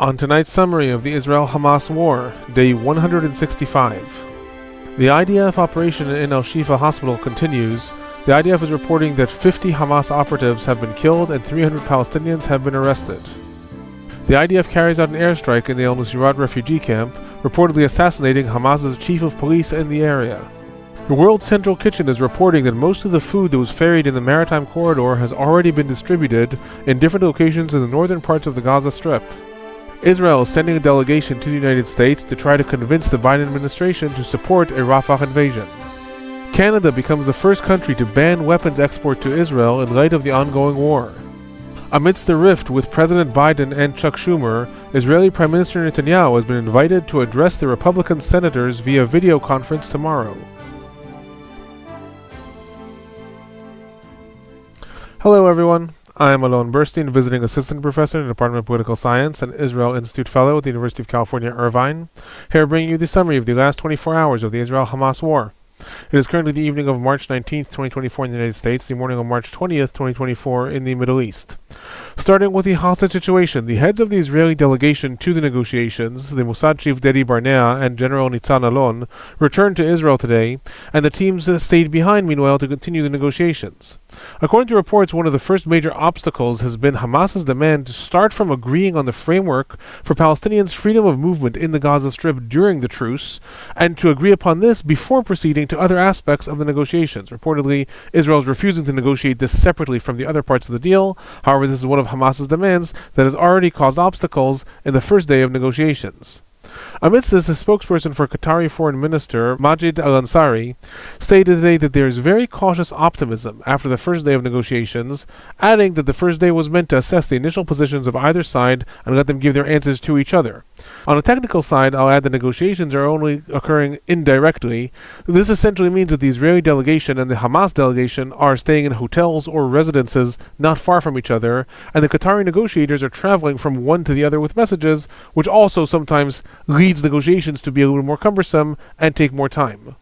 On tonight's summary of the Israel-Hamas War, Day 165. The IDF operation in Al-Shifa Hospital continues. The IDF is reporting that 50 Hamas operatives have been killed and 300 Palestinians have been arrested. The IDF carries out an airstrike in the al-Nuseirat refugee camp, reportedly assassinating Hamas's chief of police in the area. The World Central Kitchen is reporting that most of the food that was ferried in the maritime corridor has already been distributed in different locations in the northern parts of the Gaza Strip. Israel is sending a delegation to the United States to try to convince the Biden administration to support a Rafah invasion. Canada becomes the first country to ban weapons export to Israel in light of the ongoing war. Amidst the rift with President Biden and Chuck Schumer, Israeli Prime Minister Netanyahu has been invited to address the Republican senators via video conference tomorrow. Hello everyone. I am Alon Burstein, visiting assistant professor in the Department of Political Science and Israel Institute fellow at the University of California, Irvine, here bringing you the summary of the last 24 hours of the Israel-Hamas War. It is currently the evening of March 19th, 2024 in the United States, the morning of March 20th, 2024 in the Middle East. Starting with the hostage situation, the heads of the Israeli delegation to the negotiations, the Mossad chief Dedi Barnea and General Nitzan Alon, returned to Israel today, and the teams stayed behind meanwhile to continue the negotiations. According to reports, one of the first major obstacles has been Hamas's demand to start from agreeing on the framework for Palestinians' freedom of movement in the Gaza Strip during the truce, and to agree upon this before proceeding to other aspects of the negotiations. Reportedly, Israel is refusing to negotiate this separately from the other parts of the deal. However, this is one of Hamas's demands that has already caused obstacles in the first day of negotiations. Amidst this, a spokesperson for Qatari Foreign Minister Majid al-Ansari stated today that there is very cautious optimism after the first day of negotiations, adding that the first day was meant to assess the initial positions of either side and let them give their answers to each other. On a technical side, I'll add that negotiations are only occurring indirectly. This essentially means that the Israeli delegation and the Hamas delegation are staying in hotels or residences not far from each other, and the Qatari negotiators are traveling from one to the other with messages, which also sometimes leads negotiations to be a little more cumbersome and take more time.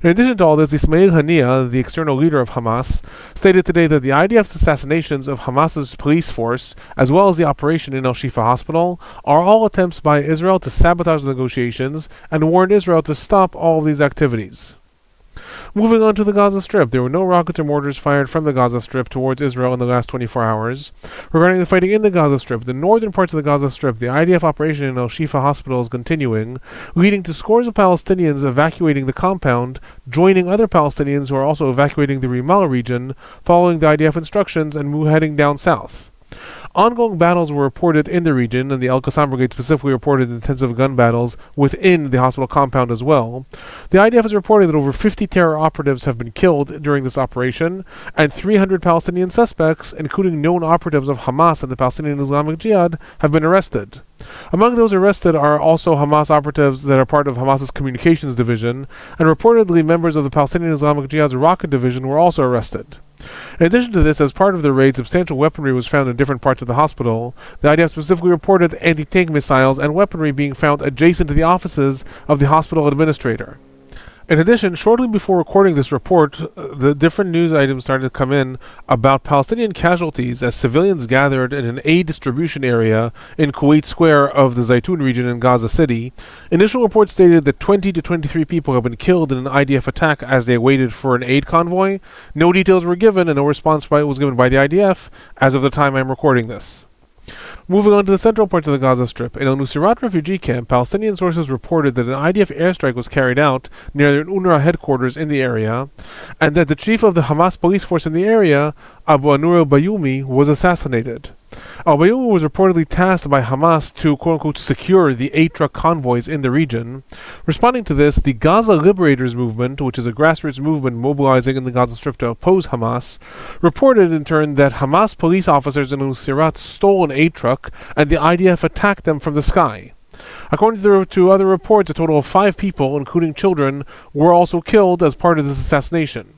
In addition to all this, Ismail Haniyeh, the external leader of Hamas, stated today that the IDF's assassinations of Hamas's police force, as well as the operation in Al-Shifa Hospital, are all attempts by Israel to sabotage the negotiations, and warned Israel to stop all of these activities. Moving on to the Gaza Strip, there were no rockets or mortars fired from the Gaza Strip towards Israel in the last 24 hours. Regarding the fighting in the Gaza Strip, the northern parts of the Gaza Strip, the IDF operation in Al-Shifa Hospital is continuing, leading to scores of Palestinians evacuating the compound, joining other Palestinians who are also evacuating the Ramallah region, following the IDF instructions and heading down south. Ongoing battles were reported in the region, and the al-Qassam brigade specifically reported intensive gun battles within the hospital compound as well. The IDF is reporting that over 50 terror operatives have been killed during this operation, and 300 Palestinian suspects, including known operatives of Hamas and the Palestinian Islamic Jihad, have been arrested. Among those arrested are also Hamas operatives that are part of Hamas's communications division, and reportedly members of the Palestinian Islamic Jihad's rocket division were also arrested. In addition to this, as part of the raid, substantial weaponry was found in different parts of the hospital. The IDF specifically reported anti-tank missiles and weaponry being found adjacent to the offices of the hospital administrator. In addition, shortly before recording this report, the different news items started to come in about Palestinian casualties as civilians gathered in an aid distribution area in Kuwait Square of the Zaytun region in Gaza City. Initial reports stated that 20 to 23 people have been killed in an IDF attack as they waited for an aid convoy. No details were given and no response was given by the IDF as of the time I'm recording this. Moving on to the central parts of the Gaza Strip, in al-Nuseirat refugee camp, Palestinian sources reported that an IDF airstrike was carried out near the UNRWA headquarters in the area, and that the chief of the Hamas police force in the area, Abu Anur al-Bayoumi, was assassinated. Al-Bayoumi was reportedly tasked by Hamas to quote-unquote secure the 8-truck convoys in the region. Responding to this, the Gaza Liberators Movement, which is a grassroots movement mobilizing in the Gaza Strip to oppose Hamas, reported in turn that Hamas police officers in al-Nuseirat stole an 8-truck and the IDF attacked them from the sky. According to other reports, a total of 5 people, including children, were also killed as part of this assassination.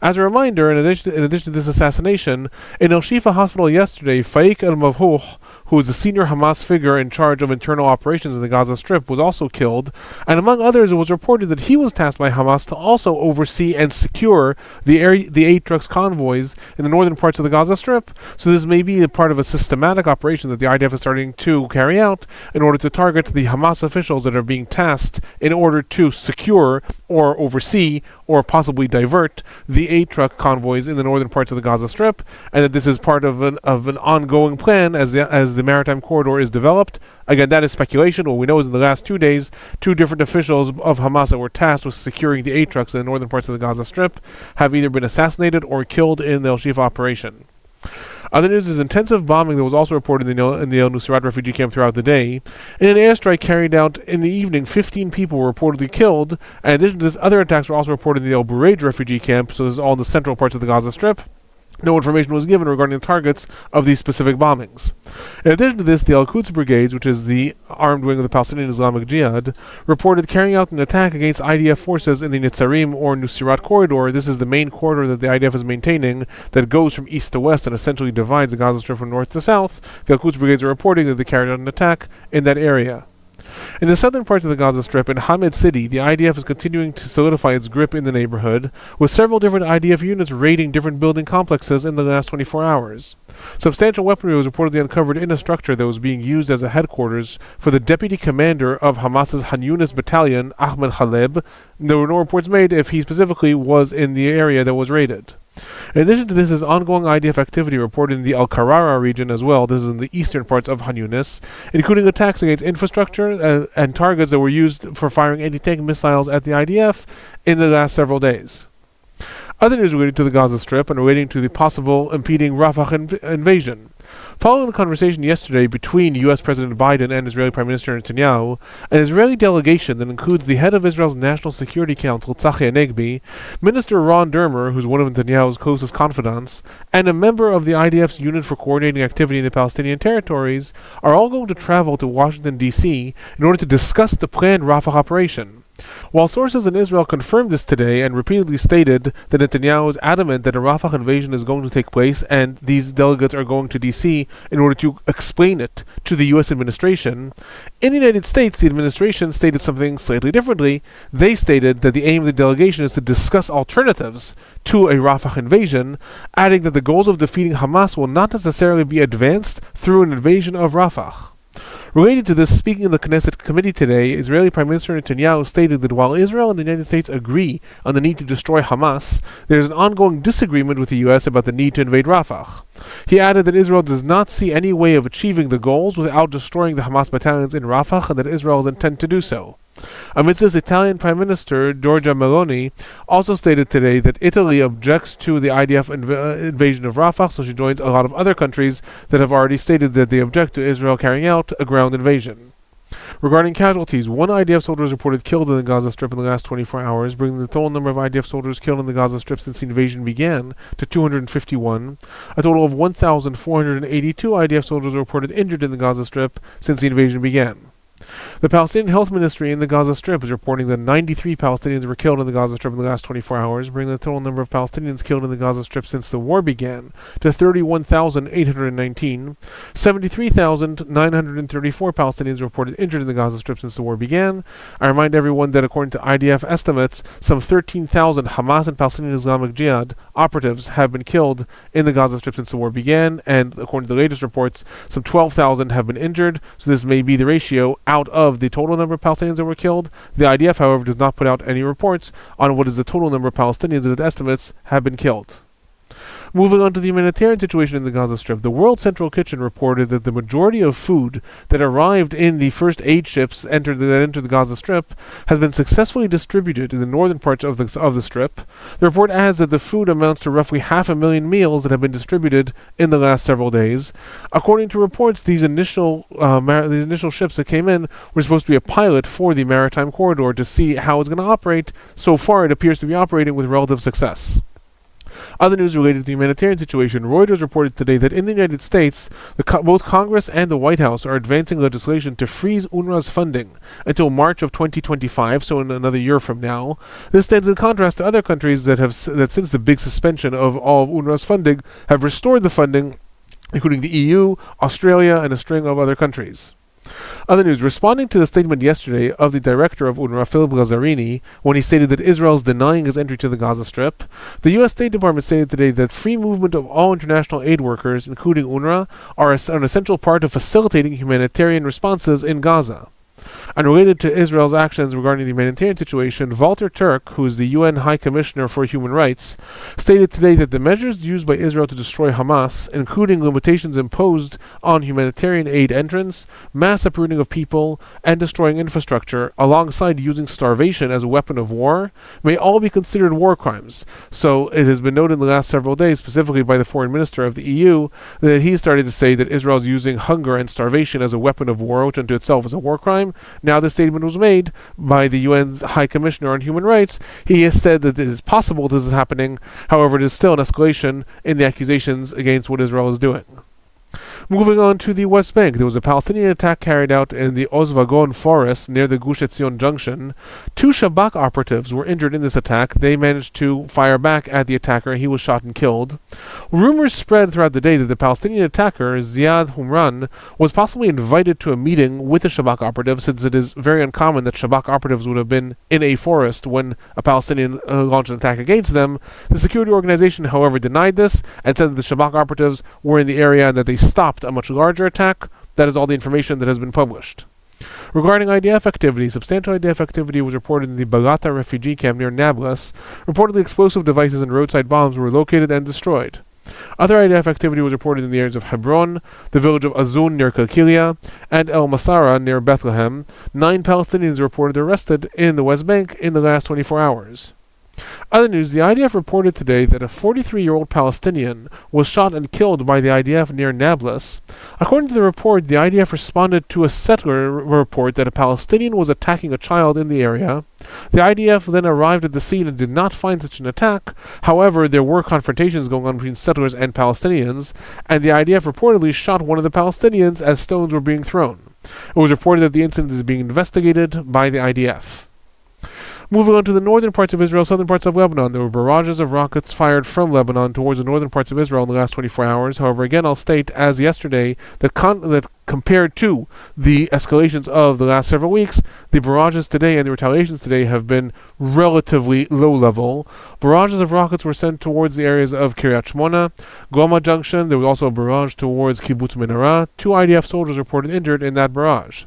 As a reminder, in addition to this assassination, in Al-Shifa Hospital yesterday, Faik al-Mavhouh, who is a senior Hamas figure in charge of internal operations in the Gaza Strip, was also killed. And among others, it was reported that he was tasked by Hamas to also oversee and secure the aid trucks convoys in the northern parts of the Gaza Strip. So this may be a part of a systematic operation that the IDF is starting to carry out in order to target the Hamas officials that are being tasked in order to secure or oversee or possibly divert the aid truck convoys in the northern parts of the Gaza Strip, and that this is part of an ongoing plan as the maritime corridor is developed. Again, that is speculation. What we know is in the last 2 days, 2 different officials of Hamas that were tasked with securing the aid trucks in the northern parts of the Gaza Strip have either been assassinated or killed in the Al-Shifa operation. Other news is intensive bombing that was also reported in the El Nusrat refugee camp throughout the day. In an airstrike carried out in the evening, 15 people were reportedly killed. And in addition to this, other attacks were also reported in the El Bureid refugee camp, so this is all in the central parts of the Gaza Strip. No information was given regarding the targets of these specific bombings. In addition to this, the Al-Quds brigades, which is the armed wing of the Palestinian Islamic Jihad, reported carrying out an attack against IDF forces in the Netzarim or Nuseirat corridor. This is the main corridor that the IDF is maintaining that goes from east to west and essentially divides the Gaza Strip from north to south. The Al-Quds brigades are reporting that they carried out an attack in that area. In the southern parts of the Gaza Strip, in Hamid City, the IDF is continuing to solidify its grip in the neighborhood, with several different IDF units raiding different building complexes in the last 24 hours. Substantial weaponry was reportedly uncovered in a structure that was being used as a headquarters for the deputy commander of Hamas's Han Yunis battalion, Ahmed Khaleb. There were no reports made if he specifically was in the area that was raided. In addition to this is ongoing IDF activity reported in the al-Qarara region as well. This is in the eastern parts of Han Yunis, including attacks against infrastructure and targets that were used for firing anti-tank missiles at the IDF in the last several days. Other news related to the Gaza Strip and relating to the possible impeding Rafah invasion. Following the conversation yesterday between U.S. President Biden and Israeli Prime Minister Netanyahu, an Israeli delegation that includes the head of Israel's National Security Council, Tzachi Hanegbi, Minister Ron Dermer, who's one of Netanyahu's closest confidants, and a member of the IDF's unit for coordinating activity in the Palestinian territories, are all going to travel to Washington, D.C. in order to discuss the planned Rafah operation. While sources in Israel confirmed this today and repeatedly stated that Netanyahu is adamant that a Rafah invasion is going to take place and these delegates are going to D.C. in order to explain it to the U.S. administration, in the United States, the administration stated something slightly differently. They stated that the aim of the delegation is to discuss alternatives to a Rafah invasion, adding that the goals of defeating Hamas will not necessarily be advanced through an invasion of Rafah. Related to this, speaking in the Knesset committee today, Israeli Prime Minister Netanyahu stated that while Israel and the United States agree on the need to destroy Hamas, there is an ongoing disagreement with the U.S. about the need to invade Rafah. He added that Israel does not see any way of achieving the goals without destroying the Hamas battalions in Rafah and that Israel is intent to do so. Amidst this, Italian Prime Minister Giorgia Meloni also stated today that Italy objects to the IDF invasion of Rafah, so she joins a lot of other countries that have already stated that they object to Israel carrying out a ground invasion. Regarding casualties, 1 IDF soldier is reported killed in the Gaza Strip in the last 24 hours, bringing the total number of IDF soldiers killed in the Gaza Strip since the invasion began to 251. A total of 1,482 IDF soldiers are reported injured in the Gaza Strip since the invasion began. The Palestinian Health Ministry in the Gaza Strip is reporting that 93 Palestinians were killed in the Gaza Strip in the last 24 hours, bringing the total number of Palestinians killed in the Gaza Strip since the war began to 31,819. 73,934 Palestinians were reported injured in the Gaza Strip since the war began. I remind everyone that according to IDF estimates, some 13,000 Hamas and Palestinian Islamic Jihad operatives have been killed in the Gaza Strip since the war began, and according to the latest reports, some 12,000 have been injured, so this may be the ratio out of the total number of Palestinians that were killed. The IDF, however, does not put out any reports on what is the total number of Palestinians that it estimates have been killed. Moving on to the humanitarian situation in the Gaza Strip, the World Central Kitchen reported that the majority of food that arrived in the first aid ships that entered the Gaza Strip has been successfully distributed in the northern parts of the strip. The report adds that the food amounts to roughly 500,000 meals that have been distributed in the last several days. According to reports, these initial ships that came in were supposed to be a pilot for the maritime corridor to see how it's going to operate. So far, it appears to be operating with relative success. Other news related to the humanitarian situation, Reuters reported today that in the United States, both Congress and the White House are advancing legislation to freeze UNRWA's funding until March of 2025, so in another year from now. This stands in contrast to other countries that since the big suspension of all of UNRWA's funding have restored the funding including the EU, Australia, and a string of other countries. Other news, responding to the statement yesterday of the director of UNRWA, Philip Lazzarini, when he stated that Israel is denying his entry to the Gaza Strip, the U.S. State Department stated today that free movement of all international aid workers, including UNRWA, are an essential part of facilitating humanitarian responses in Gaza. And related to Israel's actions regarding the humanitarian situation, Walter Turk, who is the UN High Commissioner for Human Rights, stated today that the measures used by Israel to destroy Hamas, including limitations imposed on humanitarian aid entrance, mass uprooting of people, and destroying infrastructure, alongside using starvation as a weapon of war, may all be considered war crimes. So it has been noted in the last several days, specifically by the foreign minister of the EU, that he started to say that Israel is using hunger and starvation as a weapon of war, which unto itself is a war crime. Now this statement was made by the UN's High Commissioner on Human Rights. He has said that it is possible this is happening. However, it is still an escalation in the accusations against what Israel is doing. Moving on to the West Bank, there was a Palestinian attack carried out in the Ozvagon forest near the Gush Etzion junction. 2 Shabak operatives were injured in this attack. They managed to fire back at the attacker. He was shot and killed. Rumors spread throughout the day that the Palestinian attacker, Ziad Humran, was possibly invited to a meeting with the Shabak operative, since it is very uncommon that Shabak operatives would have been in a forest when a Palestinian launched an attack against them. The security organization, however, denied this and said that the Shabak operatives were in the area and that they stopped a much larger attack. That is all the information that has been published. Regarding IDF activity, substantial IDF activity was reported in the Balata refugee camp near Nablus. Reportedly, explosive devices and roadside bombs were located and destroyed. Other IDF activity was reported in the areas of Hebron, the village of Azun near Kalkilia, and El Masara near Bethlehem. 9 Palestinians were reported arrested in the West Bank in the last 24 hours. Other news, the IDF reported today that a 43-year-old Palestinian was shot and killed by the IDF near Nablus. According to the report, the IDF responded to a settler report that a Palestinian was attacking a child in the area. The IDF then arrived at the scene and did not find such an attack. However, there were confrontations going on between settlers and Palestinians, and the IDF reportedly shot one of the Palestinians as stones were being thrown. It was reported that the incident is being investigated by the IDF. Moving on to the northern parts of Israel, southern parts of Lebanon, there were barrages of rockets fired from Lebanon towards the northern parts of Israel in the last 24 hours. However, again, I'll state, as yesterday, that compared to the escalations of the last several weeks, the barrages today and the retaliations today have been relatively low level. Barrages of rockets were sent towards the areas of Kiryat Shmona, Goma Junction. There was also a barrage towards Kibbutz Menara. 2 IDF soldiers reported injured in that barrage.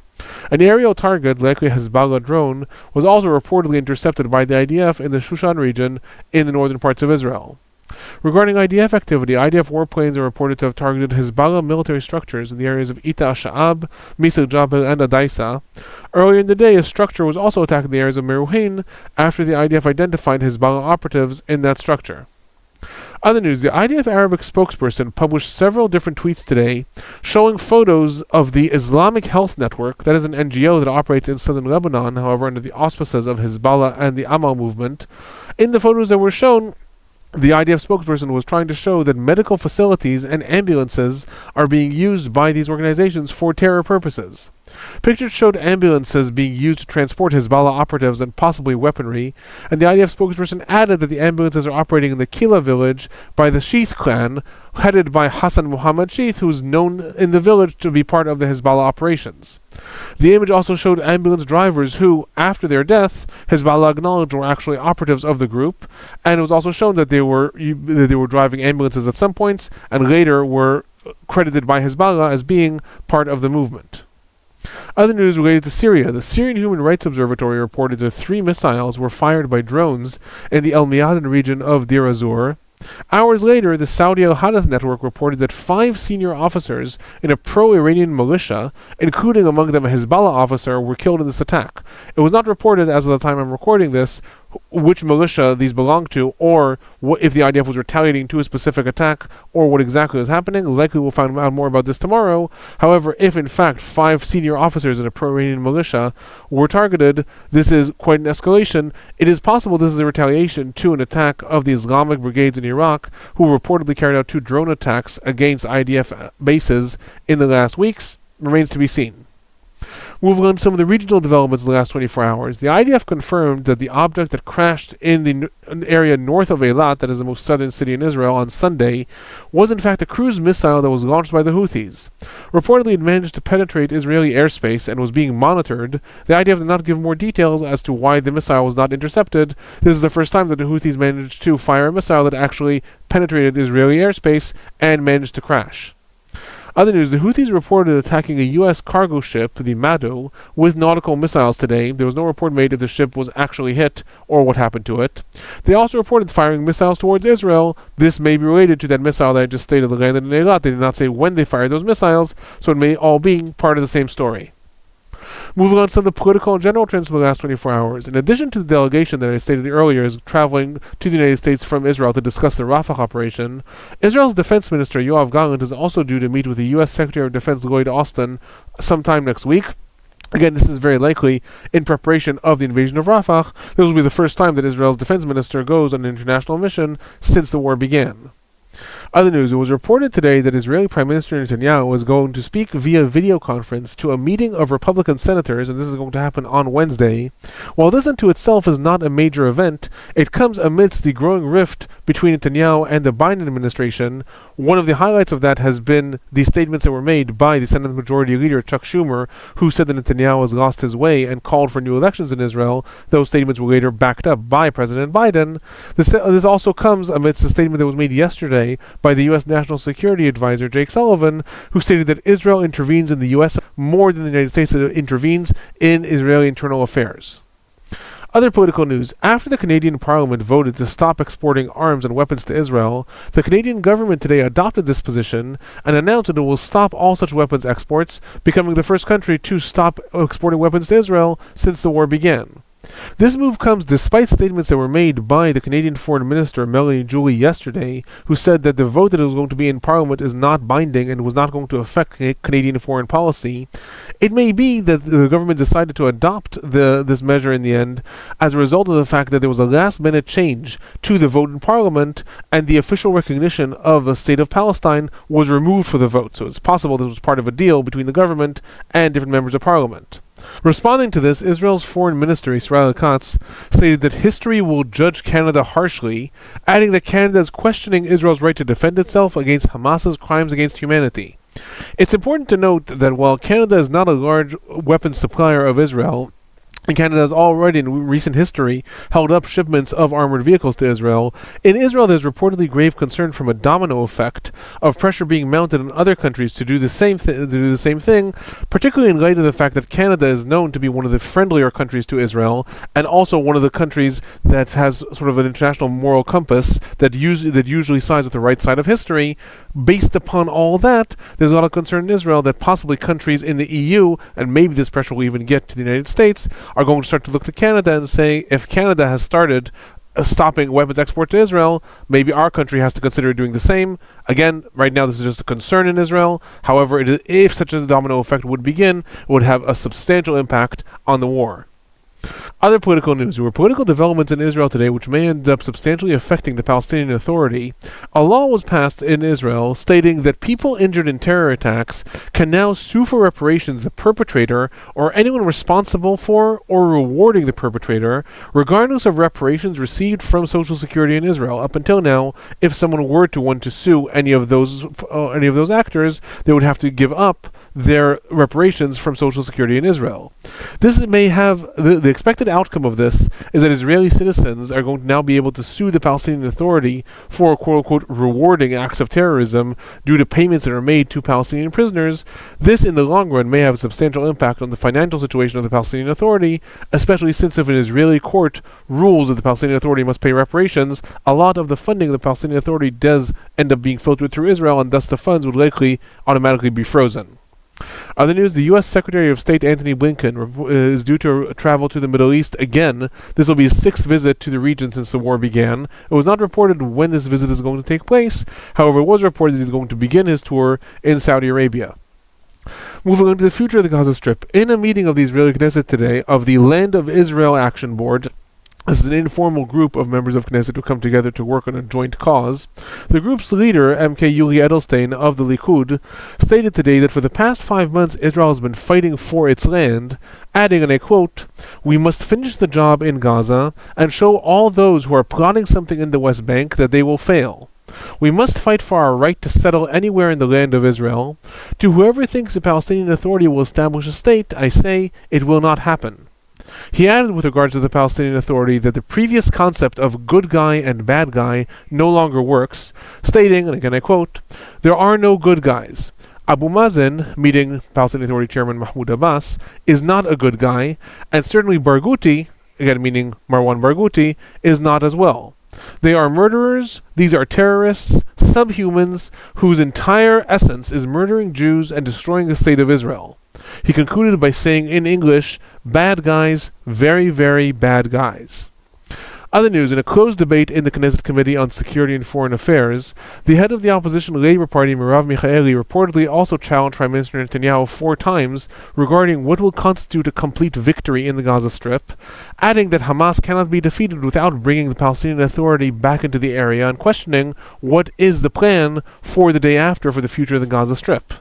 An aerial target, likely a Hezbollah drone, was also reportedly intercepted by the IDF in the Shushan region in the northern parts of Israel. Regarding IDF activity, IDF warplanes are reported to have targeted Hezbollah military structures in the areas of Ita Sha'ab, Misal Jabal, and Adaisa. Earlier in the day, a structure was also attacked in the areas of Meruhin after the IDF identified Hezbollah operatives in that structure. Other news, the IDF Arabic spokesperson published several different tweets today showing photos of the Islamic Health Network, that is an NGO that operates in southern Lebanon, however under the auspices of Hezbollah and the Amal movement. In the photos that were shown, the IDF spokesperson was trying to show that medical facilities and ambulances are being used by these organizations for terror purposes. Pictures showed ambulances being used to transport Hezbollah operatives and possibly weaponry, and the IDF spokesperson added that the ambulances are operating in the Kila village by the Sheith clan, headed by Hassan Muhammad Sheith, who is known in the village to be part of the Hezbollah operations. The image also showed ambulance drivers who, after their death, Hezbollah acknowledged were actually operatives of the group, and it was also shown that they were driving ambulances at some points, and later were credited by Hezbollah as being part of the movement. Other news related to Syria. The Syrian Human Rights Observatory reported that 3 missiles were fired by drones in the El Miadan region of Deir ez-Zor. Hours later, the Saudi Al-Hadath network reported that 5 senior officers in a pro-Iranian militia, including among them a Hezbollah officer, were killed in this attack. It was not reported, as of the time I'm recording this, which militia these belonged to, or if the IDF was retaliating to a specific attack, or what exactly was happening. Likely we'll find out more about this tomorrow. However, if in fact 5 senior officers in a pro-Iranian militia were targeted, this is quite an escalation. It is possible this is a retaliation to an attack of the Islamic brigades in Iraq, who reportedly carried out 2 drone attacks against IDF bases in the last weeks. Remains to be seen. Moving on to some of the regional developments in the last 24 hours, the IDF confirmed that the object that crashed in the area north of Eilat, that is the most southern city in Israel, on Sunday, was in fact a cruise missile that was launched by the Houthis. Reportedly, it managed to penetrate Israeli airspace and was being monitored. The IDF did not give more details as to why the missile was not intercepted. This is the first time that the Houthis managed to fire a missile that actually penetrated Israeli airspace and managed to crash. Other news, the Houthis reported attacking a U.S. cargo ship, the Mado, with nautical missiles today. There was no report made if the ship was actually hit or what happened to it. They also reported firing missiles towards Israel. This may be related to that missile that I just stated that landed in Eilat. They did not say when they fired those missiles, so it may all be part of the same story. Moving on to some of the political and general trends for the last 24 hours. In addition to the delegation that I stated earlier is traveling to the United States from Israel to discuss the Rafah operation, Israel's defense minister Yoav Gallant is also due to meet with the U.S. Secretary of Defense Lloyd Austin sometime next week. Again, this is very likely in preparation of the invasion of Rafah. This will be the first time that Israel's defense minister goes on an international mission since the war began. Other news, it was reported today that Israeli Prime Minister Netanyahu is going to speak via video conference to a meeting of Republican senators, and this is going to happen on Wednesday. While this unto itself is not a major event, it comes amidst the growing rift between Netanyahu and the Biden administration. One of the highlights of that has been the statements that were made by the Senate Majority Leader Chuck Schumer, who said that Netanyahu has lost his way and called for new elections in Israel. Those statements were later backed up by President Biden. This also comes amidst a statement that was made yesterday by the U.S. National Security Advisor Jake Sullivan, who stated that Israel intervenes in the U.S. more than the United States intervenes in Israeli internal affairs. Other political news. After the Canadian Parliament voted to stop exporting arms and weapons to Israel, the Canadian government today adopted this position and announced that it will stop all such weapons exports, becoming the first country to stop exporting weapons to Israel since the war began. This move comes despite statements that were made by the Canadian Foreign Minister Melanie Joly yesterday, who said that the vote that was going to be in Parliament is not binding and was not going to affect Canadian foreign policy. It may be that the government decided to adopt this measure in the end as a result of the fact that there was a last-minute change to the vote in Parliament, and the official recognition of the state of Palestine was removed for the vote. So it's possible this was part of a deal between the government and different members of Parliament. Responding to this, Israel's foreign minister Israel Katz stated that history will judge Canada harshly, adding that Canada is questioning Israel's right to defend itself against Hamas's crimes against humanity. It's important to note that while Canada is not a large weapons supplier of Israel, and Canada has already in recent history held up shipments of armored vehicles to Israel. In Israel, there's reportedly grave concern from a domino effect of pressure being mounted on other countries to do the same thing, particularly in light of the fact that Canada is known to be one of the friendlier countries to Israel, and also one of the countries that has sort of an international moral compass that usually sides with the right side of history. Based upon all that, there's a lot of concern in Israel that possibly countries in the EU, and maybe this pressure will even get to the United States, are going to start to look to Canada and say, if Canada has started stopping weapons export to Israel, maybe our country has to consider doing the same. Again, right now this is just a concern in Israel. However, if such a domino effect would begin, it would have a substantial impact on the war. Other political news. There were political developments in Israel today which may end up substantially affecting the Palestinian Authority. A law was passed in Israel stating that people injured in terror attacks can now sue for reparations the perpetrator or anyone responsible for or rewarding the perpetrator, regardless of reparations received from Social Security in Israel. Up until now, if someone were to want to sue any of those actors, they would have to give up their reparations from Social Security in Israel. This may have the expected outcome of this is that Israeli citizens are going to now be able to sue the Palestinian Authority for quote-unquote rewarding acts of terrorism due to payments that are made to Palestinian prisoners. This in the long run may have a substantial impact on the financial situation of the Palestinian Authority, especially since if an Israeli court rules that the Palestinian Authority must pay reparations, a lot of the funding of the Palestinian Authority does end up being filtered through Israel, and thus the funds would likely automatically be frozen. Other news, the U.S. Secretary of State Antony Blinken is due to travel to the Middle East again. This will be his sixth visit to the region since the war began. It was not reported when this visit is going to take place. However, it was reported that he's going to begin his tour in Saudi Arabia. Moving on to the future of the Gaza Strip. In a meeting of the Israeli Knesset today of the Land of Israel Action Board, This is an informal group of members of Knesset who come together to work on a joint cause. The group's leader, MK Yuli Edelstein of the Likud, stated today that for the past 5 months Israel has been fighting for its land, adding, and I quote, "We must finish the job in Gaza and show all those who are plotting something in the West Bank that they will fail. We must fight for our right to settle anywhere in the land of Israel. To whoever thinks the Palestinian Authority will establish a state, I say, it will not happen." He added with regards to the Palestinian Authority that the previous concept of good guy and bad guy no longer works, stating, and again I quote, "There are no good guys. Abu Mazen, meeting Palestinian Authority Chairman Mahmoud Abbas, is not a good guy, and certainly Barghouti, again meaning Marwan Barghouti, is not as well. They are murderers, these are terrorists, subhumans, whose entire essence is murdering Jews and destroying the state of Israel." He concluded by saying in English, "Bad guys, very, very bad guys." Other news, in a closed debate in the Knesset Committee on Security and Foreign Affairs, the head of the opposition Labour Party, Merav Michaeli, reportedly also challenged Prime Minister Netanyahu 4 times regarding what will constitute a complete victory in the Gaza Strip, adding that Hamas cannot be defeated without bringing the Palestinian Authority back into the area and questioning what is the plan for the day after for the future of the Gaza Strip.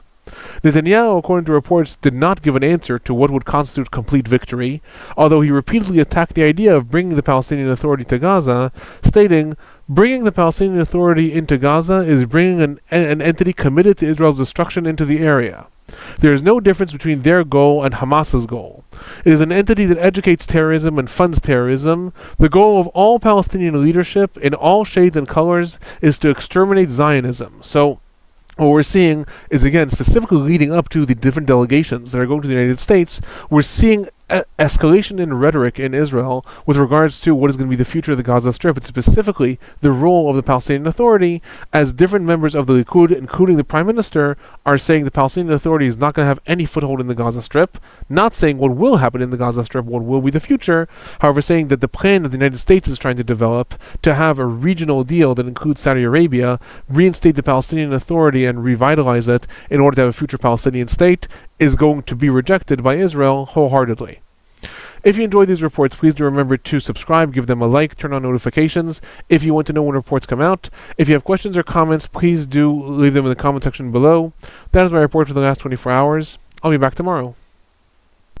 Netanyahu, according to reports, did not give an answer to what would constitute complete victory, although he repeatedly attacked the idea of bringing the Palestinian Authority to Gaza, stating, "Bringing the Palestinian Authority into Gaza is bringing an entity committed to Israel's destruction into the area. There is no difference between their goal and Hamas's goal. It is an entity that educates terrorism and funds terrorism. The goal of all Palestinian leadership, in all shades and colors, is to exterminate Zionism." So, what we're seeing is, again, specifically leading up to the different delegations that are going to the United States, we're seeing escalation in rhetoric in Israel with regards to what is going to be the future of the Gaza Strip, and specifically the role of the Palestinian Authority, as different members of the Likud, including the Prime Minister, are saying the Palestinian Authority is not going to have any foothold in the Gaza Strip, not saying what will happen in the Gaza Strip, what will be the future, however saying that the plan that the United States is trying to develop to have a regional deal that includes Saudi Arabia, reinstate the Palestinian Authority and revitalize it in order to have a future Palestinian state, is going to be rejected by Israel wholeheartedly. If you enjoyed these reports, please do remember to subscribe, give them a like, turn on notifications if you want to know when reports come out. If you have questions or comments, please do leave them in the comment section below. That is my report for the last 24 hours. I'll be back tomorrow.